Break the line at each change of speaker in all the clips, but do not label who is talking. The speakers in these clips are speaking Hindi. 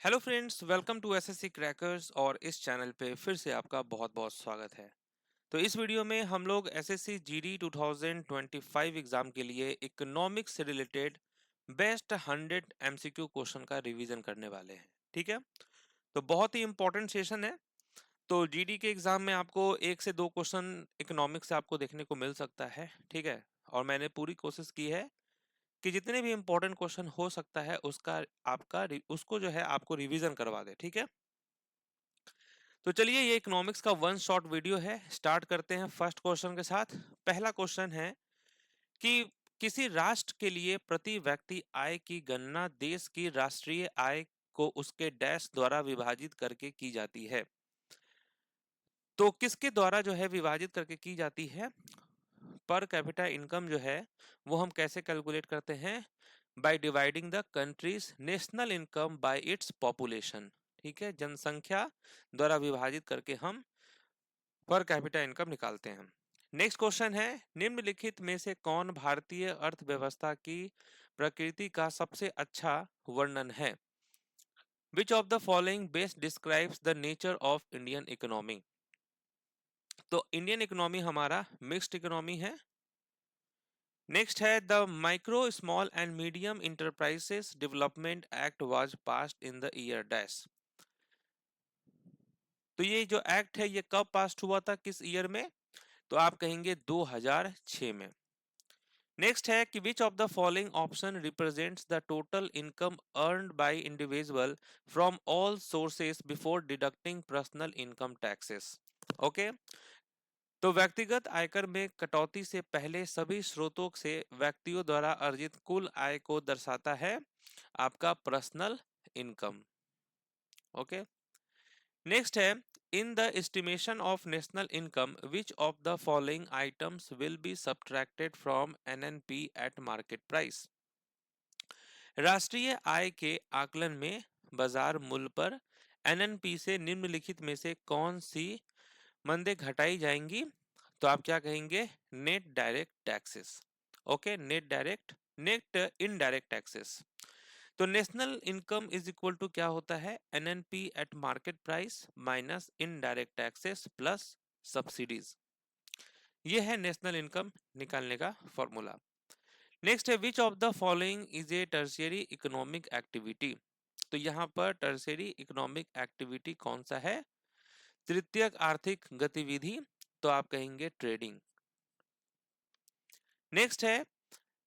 Hello friends, welcome to SSC crackers. और इस चैनल पे फिर से आपका बहुत बहुत स्वागत है। तो इस वीडियो में हम लोग एसएससी जीडी 2025 एग्जाम के लिए इकोनॉमिक्स से रिलेटेड बेस्ट 100 एमसीक्यू क्वेश्चन का रिवीजन करने वाले हैं। ठीक है, तो बहुत ही इंपॉर्टेंट सेशन है। तो जीडी के एग्जाम में आपको एक से दो क्वेश्चन इकोनॉमिक्स से आपको देखने को मिल सकता है। ठीक है, और मैंने पूरी कोशिश की है कि जितने भी इंपॉर्टेंट क्वेश्चन हो सकता है उसका उसको जो है आपको रिवीजन करवा दे। ठीक है, तो चलिए ये इकोनॉमिक्स का वन शॉट वीडियो है। स्टार्ट करते हैं फर्स्ट क्वेश्चन के साथ। पहला क्वेश्चन है कि किसी राष्ट्र के लिए प्रति व्यक्ति आय की गणना देश की राष्ट्रीय आय को उसके डैश द्वारा विभाजित करके की जाती है। तो किसके द्वारा जो है विभाजित करके की जाती है? पर कैपिटा इनकम जो है वो हम कैसे कैलकुलेट करते हैं? By dividing the countries national income bye its population. ठीक है, जनसंख्या द्वारा विभाजित करके हम पर कैपिटा इनकम निकालते हैं। नेक्स्ट क्वेश्चन है, निम्नलिखित में से कौन भारतीय अर्थव्यवस्था की प्रकृति का सबसे अच्छा वर्णन है? Which of the following best describes the nature of Indian economy? तो इंडियन इकोनॉमी हमारा मिक्स्ड इकोनॉमी है। नेक्स्ट है, the micro small and medium enterprises development act was passed in the year dash. तो ये जो एक्ट है ये कब पास हुआ था, किस ईयर में? तो आप कहेंगे 2006 में। नेक्स्ट है कि विच of the following option represents the total income earned by individual from all sources before deducting personal income taxes. Okay, तो व्यक्तिगत आयकर में कटौती से पहले सभी स्रोतों से व्यक्तियों द्वारा अर्जित कुल आय को दर्शाता है आपका पर्सनल इनकम। ओके, नेक्स्ट है, in the estimation of national income which of the following items will be subtracted from NNP at market price? राष्ट्रीय आय के आकलन में बाजार मूल्य पर एनएनपी से निम्नलिखित में से कौन सी मानदेय घटाई जाएंगी? तो आप क्या कहेंगे? Net direct taxes. Okay, net indirect taxes. तो national income is equal to क्या होता है? NNP at market price minus indirect taxes plus subsidies. ये है नेशनल इनकम निकालने का फॉर्मूला। नेक्स्ट है, which of the following is a tertiary economic activity? तो यहाँ पर टर्शियरी इकोनॉमिक एक्टिविटी कौन सा है? तृतीयक आर्थिक गतिविधि। तो आप कहेंगे ट्रेडिंग। नेक्स्ट है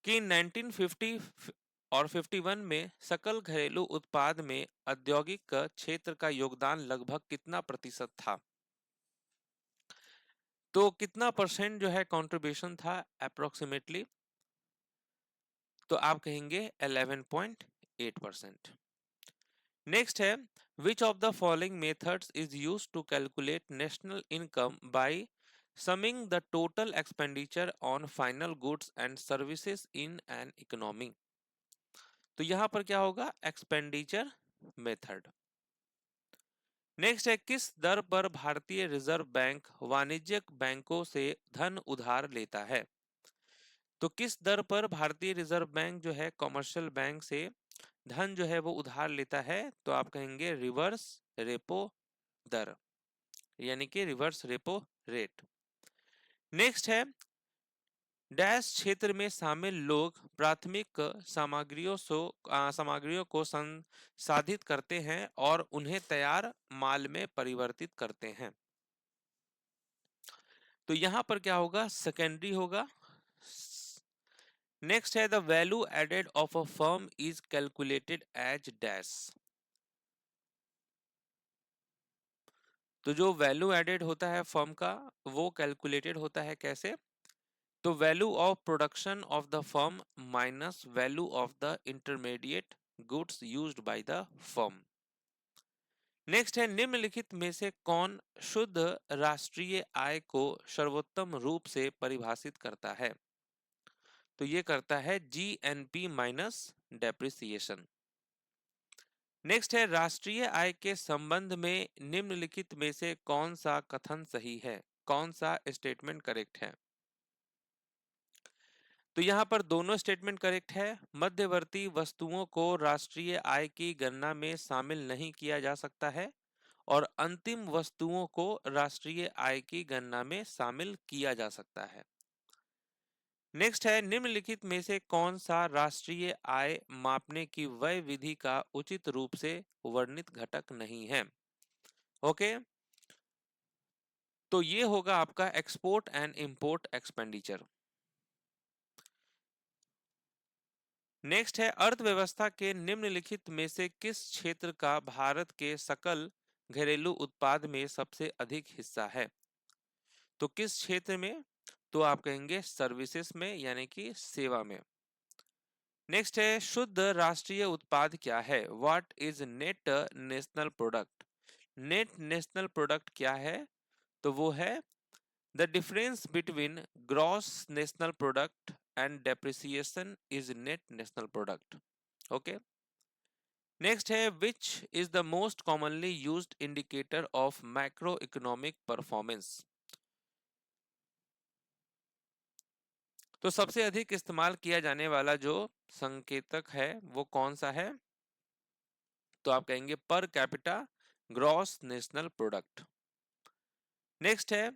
कि 1950 और 51 में सकल घरेलू उत्पाद में औद्योगिक क्षेत्र का योगदान लगभग कितना प्रतिशत था? तो कितना परसेंट जो है कंट्रीब्यूशन था अप्रोक्सीमेटली? तो आप कहेंगे 11.8%। नेक्स्ट है, which of the following methods is used to calculate national income by summing the total expenditure on final goods and services in an economy? तो यहां पर क्या होगा? Expenditure method. नेक्स्ट है, किस दर पर भारतीय रिजर्व बैंक वाणिज्यिक बैंकों से धन उधार लेता है? तो किस दर पर भारतीय रिजर्व बैंक जो है कमर्शियल बैंक से धन जो है वो उधार लेता है? तो आप कहेंगे रिवर्स रेपो दर, यानी कि रिवर्स रेपो रेट। नेक्स्ट है, डैश क्षेत्र में शामिल लोग प्राथमिक सामग्रियों को संसाधित करते हैं और उन्हें तैयार माल में परिवर्तित करते हैं। तो यहां पर क्या होगा? सेकेंडरी होगा। नेक्स्ट है, the value added of a firm is calculated as dash. तो जो वैल्यू एडेड होता है फर्म का वो कैलकुलेटेड होता है कैसे? तो value of production of the firm minus value of the intermediate goods used by the firm. Next है, निम्नलिखित में से कौन शुद्ध राष्ट्रीय आय को सर्वोत्तम रूप से परिभाषित करता है? तो ये करता है जीएनपी माइनस डेप्रिसिएशन। नेक्स्ट है, राष्ट्रीय आय के संबंध में निम्नलिखित में से कौन सा कथन सही है? कौन सा स्टेटमेंट करेक्ट है? तो यहाँ पर दोनों स्टेटमेंट करेक्ट है। मध्यवर्ती वस्तुओं को राष्ट्रीय आय की गणना में शामिल नहीं किया जा सकता है और अंतिम वस्तुओं को राष्ट्रीय आय की गणना में शामिल किया जा सकता है। नेक्स्ट है, निम्नलिखित में से कौन सा राष्ट्रीय आय मापने की वह विधि का उचित रूप से वर्णित घटक नहीं है? ओके, तो ये होगा आपका export and import expenditure. Next है, अर्थव्यवस्था के निम्नलिखित में से किस क्षेत्र का भारत के सकल घरेलू उत्पाद में सबसे अधिक हिस्सा है? तो किस क्षेत्र में? तो आप कहेंगे सर्विसेज में, यानी कि सेवा में। नेक्स्ट है, शुद्ध राष्ट्रीय उत्पाद क्या है? What is net national product? Net national product क्या है? तो वो है the difference between gross national product and depreciation is net national product. Okay, next है, which is the most commonly used indicator of macro economic performance? तो सबसे अधिक इस्तेमाल किया जाने वाला जो संकेतक है वो कौन सा है? तो आप कहेंगे per capita gross national product. Next है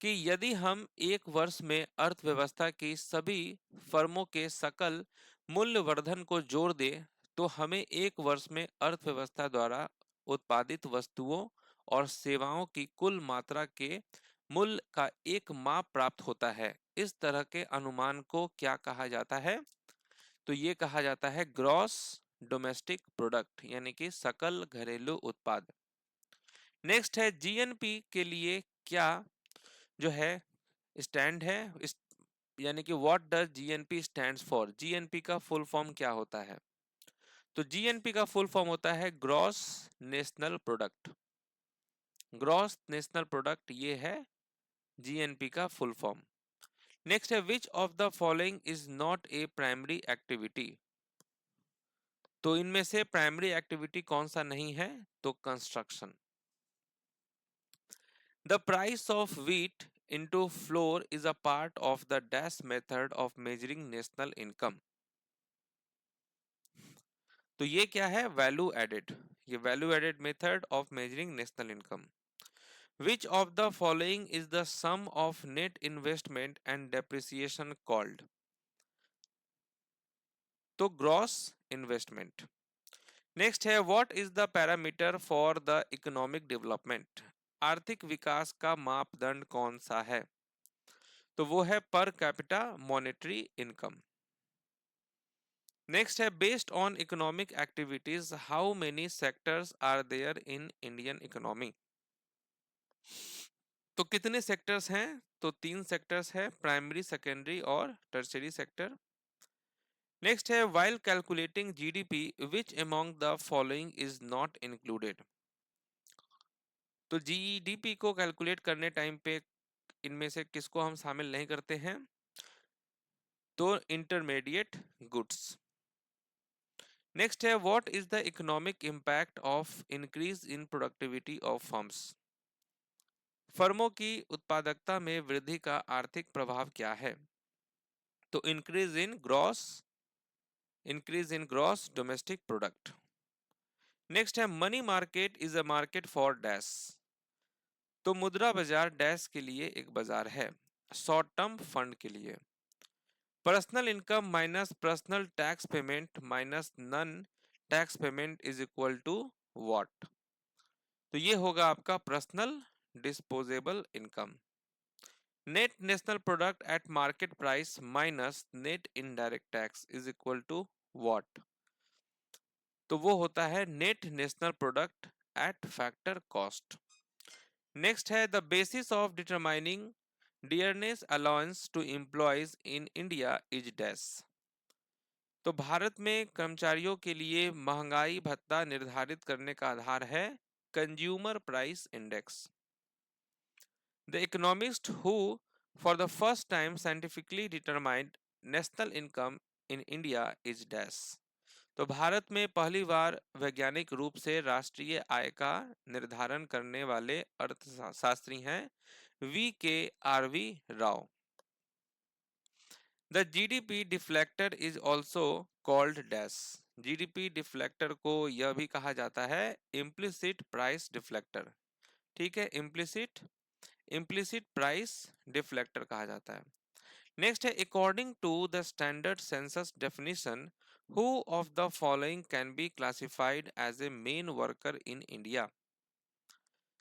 कि यदि हम एक वर्ष में अर्थव्यवस्था की सभी फर्मों के सकल मूल्यवर्धन को जोड़ दें तो हमें एक वर्ष में अर्थव्यवस्था द्वारा उत्पादित वस्तुओं और सेवाओं की कुल मात्रा के मूल्य का एक माप प्राप्त होता है। इस तरह के अनुमान को क्या कहा जाता है? तो ये कहा जाता है ग्रॉस डोमेस्टिक प्रोडक्ट, यानी कि सकल घरेलू उत्पाद। नेक्स्ट है, जीएनपी के लिए क्या जो है स्टैंड है यानी कि what does GNP stands for? GNP का फुल फॉर्म क्या होता है? तो जीएनपी का फुल फॉर्म होता है gross national product. Gross national product ये है जीएनपी का फुल फॉर्म। नेक्स्ट है, which of the following is not A primary activity? तो इनमें से प्राइमरी एक्टिविटी कौन सा नहीं है? तो construction. The price of wheat into flour is a part of the dash method of measuring national income। तो ये क्या है? Value added. ये value added method of measuring national income. Which of the following is the sum of net investment and depreciation called? तो ग्रॉस इन्वेस्टमेंट। नेक्स्ट है, what is the parameter for the economic development? आर्थिक विकास का मापदंड कौन सा है? तो वो है per capita monetary income. Next है, based on economic activities how many sectors are there in Indian economy? तो कितने सेक्टर्स हैं? तो 3 सेक्टर्स है, प्राइमरी, सेकेंडरी और टर्शियरी सेक्टर। नेक्स्ट है, while calculating GDP which among the following is not included? तो जीडीपी को कैलकुलेट करने टाइम पे इनमें से किसको हम शामिल नहीं करते हैं? तो इंटरमीडिएट गुड्स। नेक्स्ट है, what is the economic impact of increase in productivity of firms? फर्मों की उत्पादकता में वृद्धि का आर्थिक प्रभाव क्या है? तो increase in gross domestic product. Next है, money market is a market for dash? तो मुद्रा बाजार डैश के लिए एक बाजार है? शॉर्ट टर्म फंड के लिए। Personal income minus personal tax payment minus non tax payment is equal to what? तो ये होगा आपका personal disposable income. Net national product at market price minus net indirect tax is equal to what? तो वो होता है net national product at factor cost. Next है, the basis of determining dearness allowance to employees in India is dash? तो भारत में कर्मचारियों के लिए महंगाई भत्ता निर्धारित करने का आधार है consumer price index. The economist who for the first time scientifically determined national income in India is dash? तो भारत में पहली बार वैज्ञानिक रूप से राष्ट्रीय आय का निर्धारण करने वाले अर्थशास्त्री हैं V K R V Rao. The GDP deflator is also called dash. GDP deflator को यह भी कहा जाता है इम्प्लिसिट प्राइस डिफ्लेक्टर। ठीक है, इम्प्लिसिट प्राइस डिफ्लेक्टर कहा जाता है। नेक्स्ट है according to the standard census definition who of the following can be classified as a main worker in India.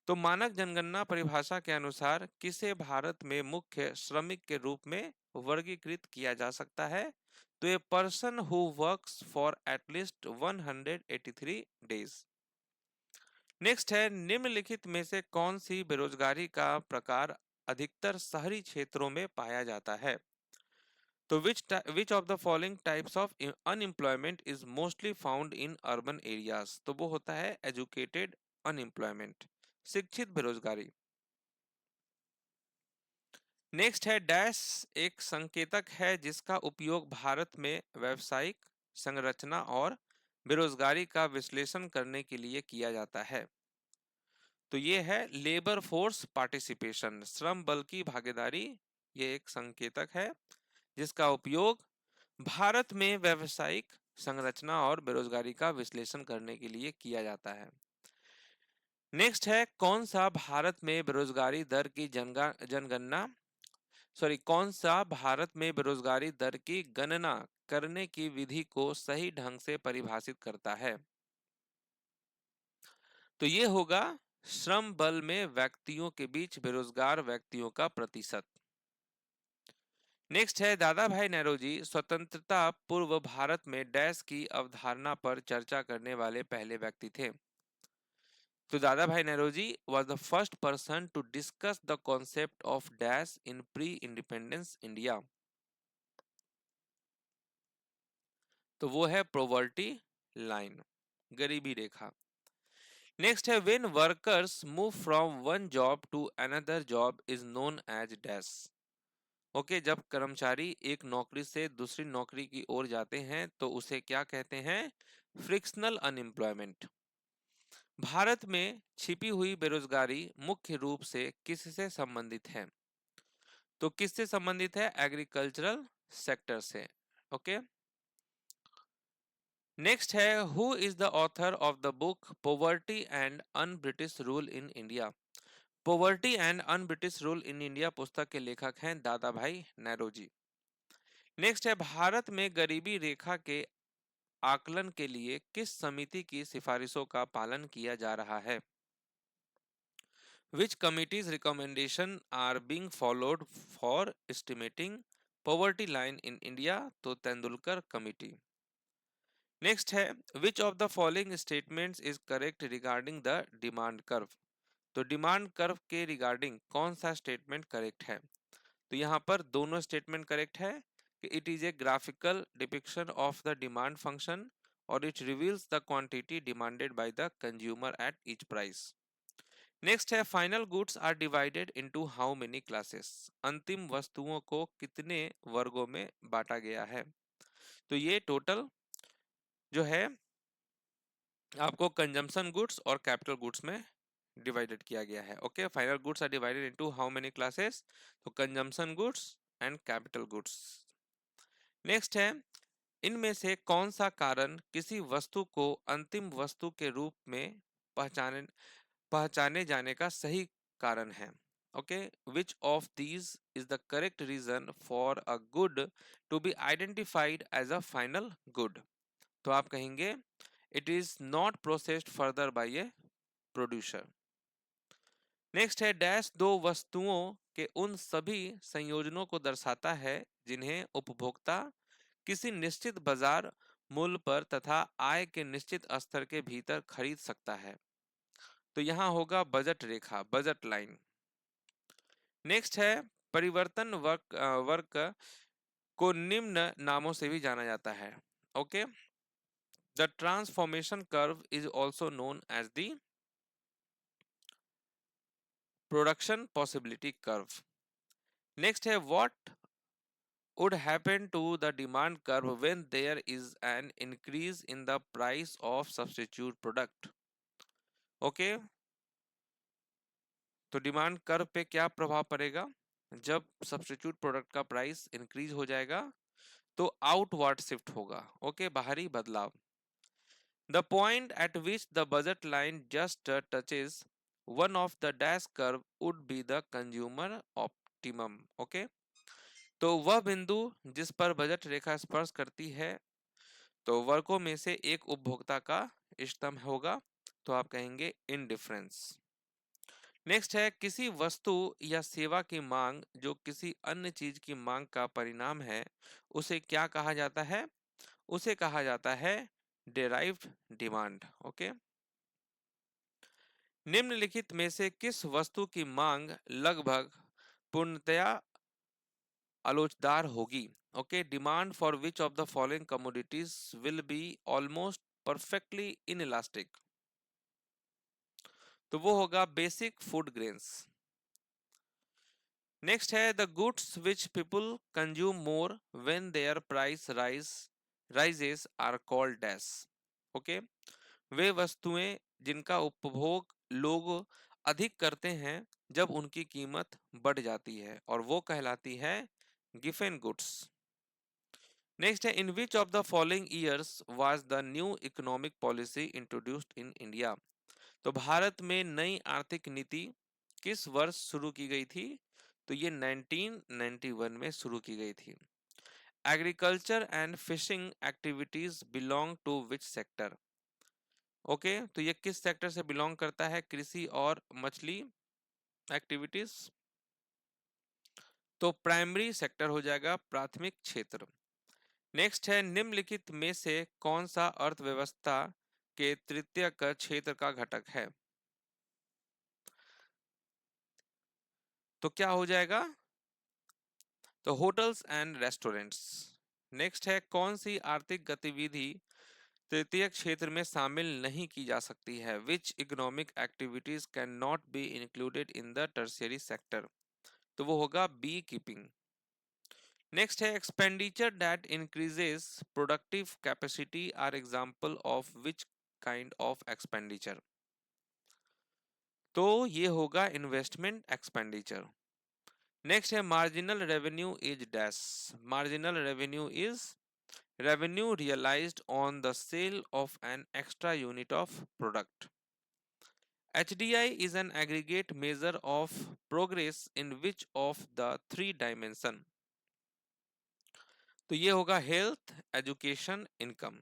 तो मानक जनगणना परिभाषा के अनुसार किसे भारत में मुख्य श्रमिक के रूप में वर्गीकृत किया जा सकता है? तो a person who works for at least 183 days. Next है निम्नलिखित में से कौन सी बेरोजगारी का प्रकार अधिकतर शहरी क्षेत्रों में पाया जाता है? तो विच of the following types of unemployment is mostly found in urban areas? तो वो होता है एजुकेटेड अनएम्प्लॉयमेंट, शिक्षित बेरोजगारी। नेक्स्ट है डैश एक संकेतक है जिसका उपयोग भारत में व्यावसायिक संरचना और बेरोजगारी का विश्लेषण करने के लिए किया जाता है। तो ये है लेबर फोर्स पार्टिसिपेशन, श्रम बल की भागीदारी। ये एक संकेतक है जिसका उपयोग भारत में व्यावसायिक संरचना और बेरोजगारी का विश्लेषण करने के लिए किया जाता है। नेक्स्ट है कौन सा भारत में बेरोजगारी दर की जनगणना कौन सा भारत में बेरोजगारी दर की गणना करने की विधि को सही ढंग से परिभाषित करता है? तो ये होगा श्रम बल में व्यक्तियों के बीच बेरोजगार व्यक्तियों का प्रतिशत। नेक्स्ट है दादा भाई नौरोजी स्वतंत्रता पूर्व भारत में डैश की अवधारणा पर चर्चा करने वाले पहले व्यक्ति थे। तो दादा भाई Naoroji was the first person to discuss the concept of dash in pre-independence India। तो वो है पॉवर्टी लाइन, गरीबी रेखा। नेक्स्ट है when workers move from one job to another job is known as dash. Okay, जब कर्मचारी एक नौकरी से दूसरी नौकरी की ओर जाते हैं तो उसे क्या कहते हैं? Frictional unemployment. भारत में छिपी हुई बेरोजगारी मुख्य रूप से किससे संबंधित है? तो किससे संबंधित है? एग्रीकल्चरल सेक्टर से। ओके। नेक्स्ट है who is the author of the book poverty and un British rule in India. Poverty and un British rule in India पुस्तक के लेखक हैं दादा भाई नौरोजी। नेक्स्ट है भारत में गरीबी रेखा के आकलन के लिए किस समिति की सिफारिशों का पालन किया जा रहा है? Which committee's recommendation are being followed for estimating poverty line in India? तो तेंदुलकर कमिटी। नेक्स्ट है which of the following statements is correct regarding the demand curve. तो डिमांड कर्व के रिगार्डिंग कौन सा स्टेटमेंट करेक्ट है? तो यहाँ पर दोनों स्टेटमेंट करेक्ट है कि it is a graphical depiction of the demand function और it reveals the quantity demanded by the consumer at each price. Next है final goods are divided into how many classes. अंतिम वस्तुओं को कितने वर्गों में बांटा गया है? तो ये टोटल जो है आपको कंजम्पशन गुड्स और कैपिटल गुड्स में डिवाइडेड किया गया है। Okay, final goods are divided into how many classes? तो consumption goods and capital goods. Next है इनमें से कौन सा कारण किसी वस्तु को अंतिम वस्तु के रूप में पहचाने पहचाने जाने का सही कारण है? Okay, which of these is the correct reason for a good to be identified as a final good? तो आप कहेंगे it is not processed further by a producer. Next है डैश दो वस्तुओं के उन सभी संयोजनों को दर्शाता है जिन्हें उपभोक्ता किसी निश्चित बाजार मूल्य पर तथा आय के निश्चित स्तर के भीतर खरीद सकता है। तो यहां होगा बजट रेखा, बजट लाइन। नेक्स्ट है परिवर्तन वर्क को निम्न नामों से भी जाना जाता है। Okay, the transformation curve is also known as the production possibility curve. Next है what would happen to the demand curve when there is an increase in the price of substitute product? Okay, तो डिमांड कर्व पे क्या प्रभाव पड़ेगा जब सब्स्टिट्यूट प्रोडक्ट का प्राइस इंक्रीज हो जाएगा? तो आउटवर्ड शिफ्ट होगा। ओके, बाहरी बदलाव। The point eight which the budget line just touches one of the dash curve would be the consumer optimum. Okay, तो वह बिंदु जिस पर बजट रेखा स्पर्श करती है तो वर्गों में से एक उपभोक्ता का इष्टतम होगा, तो आप कहेंगे इंडिफरेंस। नेक्स्ट है किसी वस्तु या सेवा की मांग जो किसी अन्य चीज की मांग का परिणाम है, उसे क्या कहा जाता है? उसे कहा जाता है डेराइव्ड डिमांड। ओके, निम्नलिखित में से किस वस्तु की मांग लगभग पूर्णतया आलोचदार होगी? Okay, demand for which of the following commodities will be almost perfectly inelastic? तो वो होगा बेसिक फूड ग्रेन्स। नेक्स्ट है the goods which people consume more when their price rises are called dash. Okay, वे वस्तुएं जिनका उपभोग लोग अधिक करते हैं जब उनकी कीमत बढ़ जाती है, और वो कहलाती है गिफेन गुड्स। नेक्स्ट है in which of the following years was the new economic policy introduced in India? तो भारत में नई आर्थिक नीति किस वर्ष शुरू की गई थी? तो ये 1991 में शुरू की गई थी। Agriculture and fishing activities belong to which sector? Okay, तो ये किस सेक्टर से बिलोंग करता है? कृषि और मछली एक्टिविटीज। तो प्राइमरी सेक्टर हो जाएगा, प्राथमिक क्षेत्र। नेक्स्ट है निम्नलिखित में से कौन सा अर्थव्यवस्था के तृतीयक क्षेत्र का घटक है? तो क्या हो जाएगा? तो होटल्स एंड रेस्टोरेंट्स। नेक्स्ट है कौन सी आर्थिक गतिविधि तृतीय क्षेत्र में शामिल नहीं की जा सकती है? Which economic activities can not be included in the tertiary sector? तो वो होगा बी कीपिंग। नेक्स्ट है expenditure that increases productive capacity are example of which kind of expenditure? तो ये होगा इन्वेस्टमेंट एक्सपेंडिचर। नेक्स्ट है marginal revenue is dash. Marginal revenue is revenue realized on the sale of an extra unit of product. HDI is an aggregate measure of progress in which of the three dimension? तो ये होगा हेल्थ, एजुकेशन, इनकम।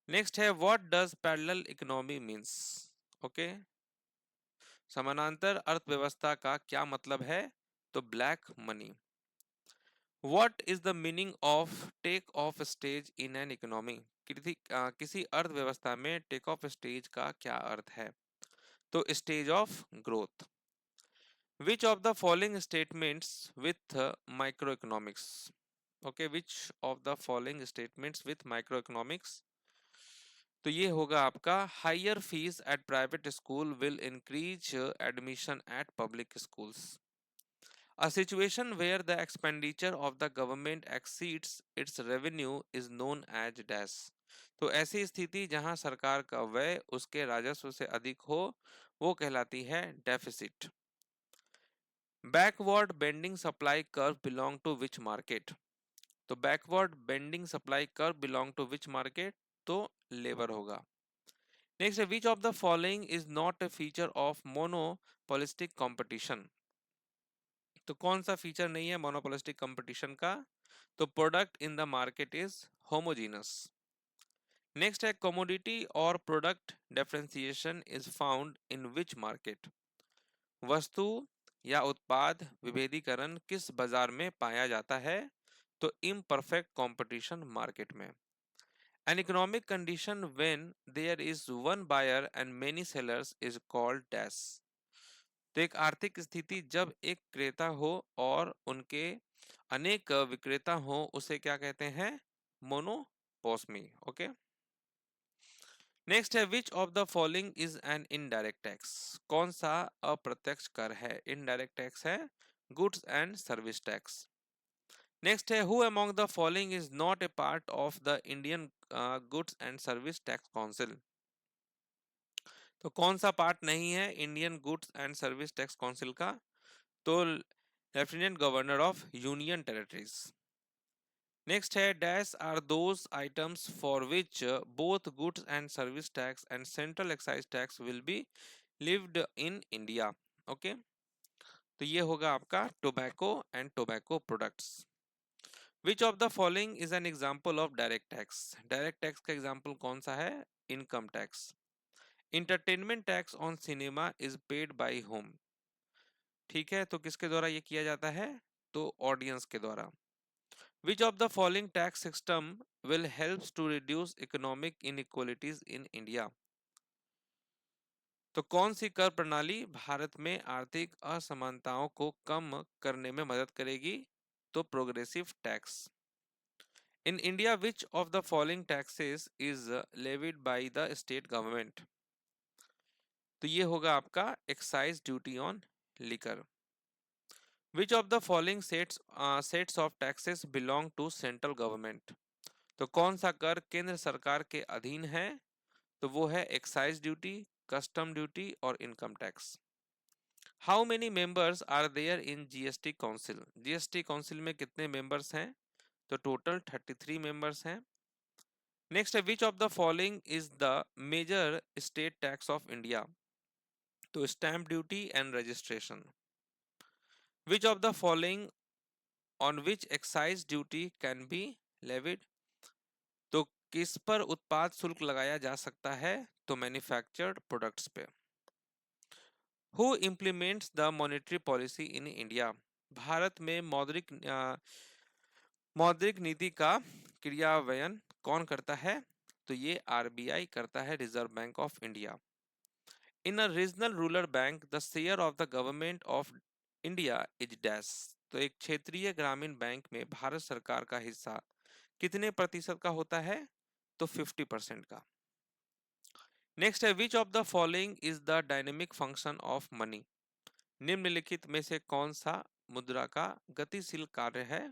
नेक्स्ट है what does parallel economy means? Okay, समानांतर अर्थव्यवस्था का क्या मतलब है? तो black money. What is the meaning of take off stage in an economy? किसी अर्थव्यवस्था में टेक ऑफ स्टेज का क्या अर्थ है? तो stage of growth. Which of the following statements with micro economics? Okay, which of the following statements with micro economics? तो ये होगा आपका higher fees at private school will increase admission at public schools. A situation where the expenditure of the government exceeds its revenue is known as dash। तो ऐसी स्थिति जहां सरकार का व्यय उसके राजस्व से अधिक हो, वो कहलाती है deficit. Backward bending supply curve belong to which market? तो backward bending supply curve belong to which market? तो लेबर होगा। Next, which of the following is not a feature of monopolistic competition? तो कौन सा फीचर नहीं है मोनोपोलिस्टिक कंपटीशन का? तो product in the market is homogeneous. Next है कमोडिटी और product differentiation is found in which market? वस्तु या उत्पाद विभेदीकरण किस बाजार में पाया जाता है? तो इम्परफेक्ट कंपटीशन मार्केट में। An economic condition when there is one buyer and many sellers is called dash. तो एक आर्थिक स्थिति जब एक क्रेता हो और उनके अनेक विक्रेता हो, उसे क्या कहते हैं? मोनोपोस्मी। ओके, नेक्स्ट है which of the following is an indirect tax? कौन सा अप्रत्यक्ष कर है? इनडायरेक्ट टैक्स है goods and service tax. Next है who among the following is not a part of the Indian goods and service tax council? तो कौन सा पार्ट नहीं है Indian goods and service tax council का? तो lieutenant governor of union territories. Next है dash are those items for which both goods and service tax and central excise tax will be lived in India. Okay, तो ये होगा आपका tobacco and tobacco products. Which of the following is an example of direct tax? Direct tax का एग्जाम्पल कौन सा है? Income tax. Entertainment tax on cinema is paid by home. ठीक है, तो किसके द्वारा ये किया जाता है? तो ऑडियंस के द्वारा। Which of the following tax system will helps to reduce economic inequalities in India? तो कौन सी कर प्रणाली भारत में आर्थिक असमानताओं को कम करने में मदद करेगी? तो progressive tax. In India, which of the following taxes is levied by the state government? तो ये होगा आपका excise duty on liquor. Which of the following sets of taxes belong to central government? तो कौन सा कर केंद्र सरकार के अधीन है? तो वो है एक्साइज ड्यूटी, कस्टम ड्यूटी और income tax. How many members are there in GST council? GST council में कितने मेंबर्स हैं? तो टोटल 33 मेंबर्स हैं। नेक्स्ट है which of the following is the major state tax of India? तो stamp duty and registration. Which of the following on which excise duty can be levied? तो किस पर उत्पाद शुल्क लगाया जा सकता है? तो मैन्युफैक्चर्ड प्रोडक्ट्स पे। Who implements the monetary policy in India? Bharat में मौद्रिक नीति का क्रियान्वयन कौन करता है? तो ये आरबीआई करता है, reserve bank of India. In a regional rural bank, the share of the government of India is dash। तो एक क्षेत्रीय ग्रामीण बैंक में भारत सरकार का हिस्सा कितने प्रतिशत का होता है? तो 50% का। नेक्स्ट है which of the following is the dynamic function of money? निम्नलिखित में से कौन सा मुद्रा का गतिशील कार्य है?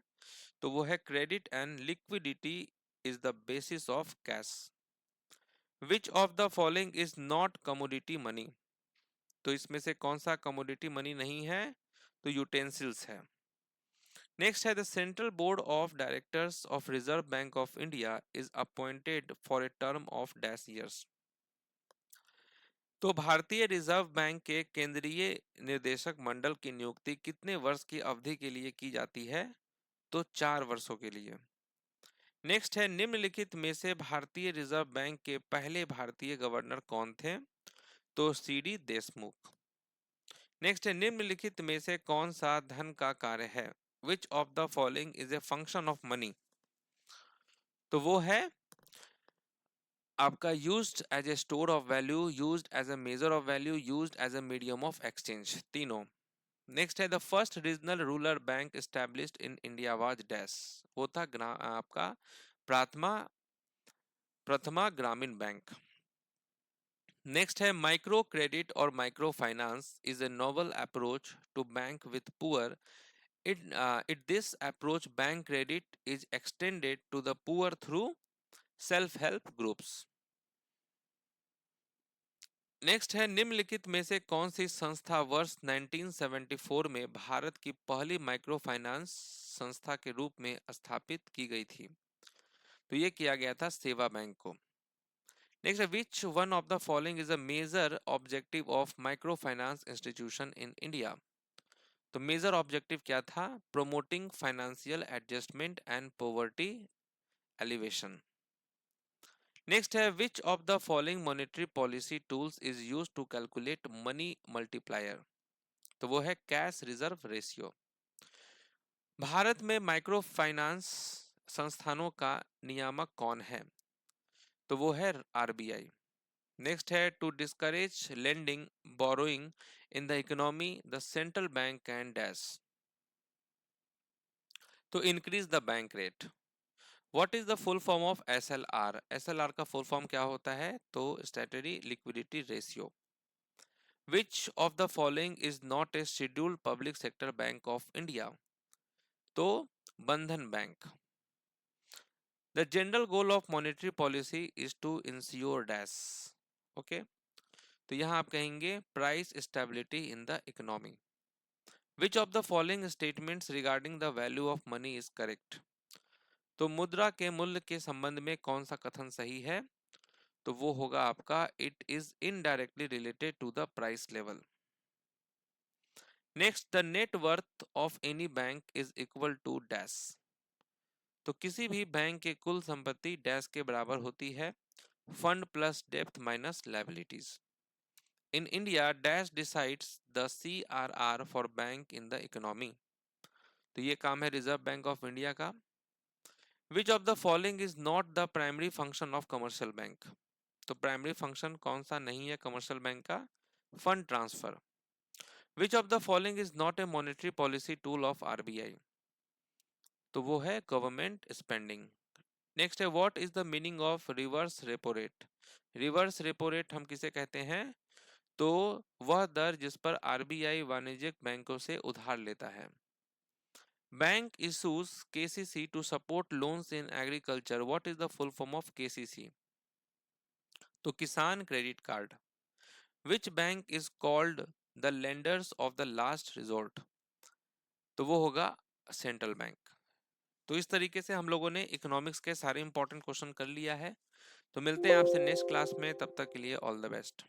तो वो है credit and liquidity is the basis of cash. Which of the following is not commodity money? तो इसमें से कौन सा कमोडिटी मनी नहीं है? तो यूटेंसिल्स है। नेक्स्ट है the central board of directors of reserve bank of India is appointed for a term of dash years. तो भारतीय रिजर्व बैंक के केंद्रीय निर्देशक मंडल की नियुक्ति कितने वर्ष की अवधि के लिए की जाती है? तो 4 वर्षों के लिए। नेक्स्ट है निम्नलिखित में से भारतीय रिजर्व बैंक के पहले भारतीय गवर्नर कौन थे? तो सीडी देशमुख। नेक्स्ट है निम्नलिखित में से कौन सा धन का कार्य है? Which of the following is a function of money? तो वो है आपका used as a store of value, used as a measure of value, used as a medium of exchange, तीनों। नेक्स्ट है the first regional rural bank established in India was dash. वो था आपका प्राथमा प्रथमा ग्रामीण बैंक। नेक्स्ट है माइक्रो क्रेडिट और micro finance is a novel approach to bank with poor. It this approach bank credit is extended to the poor through self-help groups। Next है निम्नलिखित में से कौन सी संस्था वर्ष 1974 में भारत की पहली माइक्रो फाइनेंस संस्था के रूप में स्थापित की गई थी? तो ये किया गया था सेवा बैंक को। नेक्स्ट है which one of the following is a major objective of micro finance institution in India? तो मेजर ऑब्जेक्टिव क्या था? Promoting financial adjustment and poverty elevation. Next है which of the following monetary policy tools is used to calculate money multiplier? तो वो है कैश रिजर्व रेशियो। भारत में माइक्रो फाइनेंस संस्थानों का नियामक कौन है? तो वो है आरबीआई। नेक्स्ट है to discourage lending borrowing in the economy the central bank can dash. तो increase the bank rate. What is the full form of SLR? SLR का फुल फॉर्म क्या होता है? तो statutory liquidity ratio. Which of the following is not a scheduled public sector bank of India? तो Bandhan bank. The general goal of monetary policy is to ensure dash. Okay, तो यहां आप कहेंगे price stability in the economy. Which of the following statements regarding the value of money is correct? तो मुद्रा के मूल्य के संबंध में कौन सा कथन सही है? तो वो होगा आपका it is indirectly related to the price level. Next, the net worth of any bank is equal to dash. तो किसी भी बैंक के कुल संपत्ति डैश के बराबर होती है, fund plus depth minus liabilities. In India dash decides the CRR for bank in the economy. तो ये काम है रिजर्व बैंक ऑफ इंडिया का। विच of the following is not the primary function of commercial bank. तो प्राइमरी फंक्शन कौन सा नहीं है कमर्शियल बैंक का? Fund transfer. Which of the following is not A monetary policy tool of RBI। तो वो है गवर्नमेंट स्पेंडिंग। नेक्स्ट है what is the meaning of reverse repo rate. Reverse repo rate हम किसे कहते हैं? तो वह दर जिस पर RBI वाणिज्यिक बैंकों से उधार लेता है। Bank issues KCC to support loans in agriculture, what is the full form of KCC? तो Kisan credit card. Which bank is called the lenders of the last resort? तो वो होगा सेंट्रल बैंक। तो इस तरीके से हम लोगों ने इकोनॉमिक्स के सारे इंपॉर्टेंट क्वेश्चन कर लिया है। तो मिलते हैं आपसे नेक्स्ट क्लास में, तब तक के लिए ऑल द बेस्ट।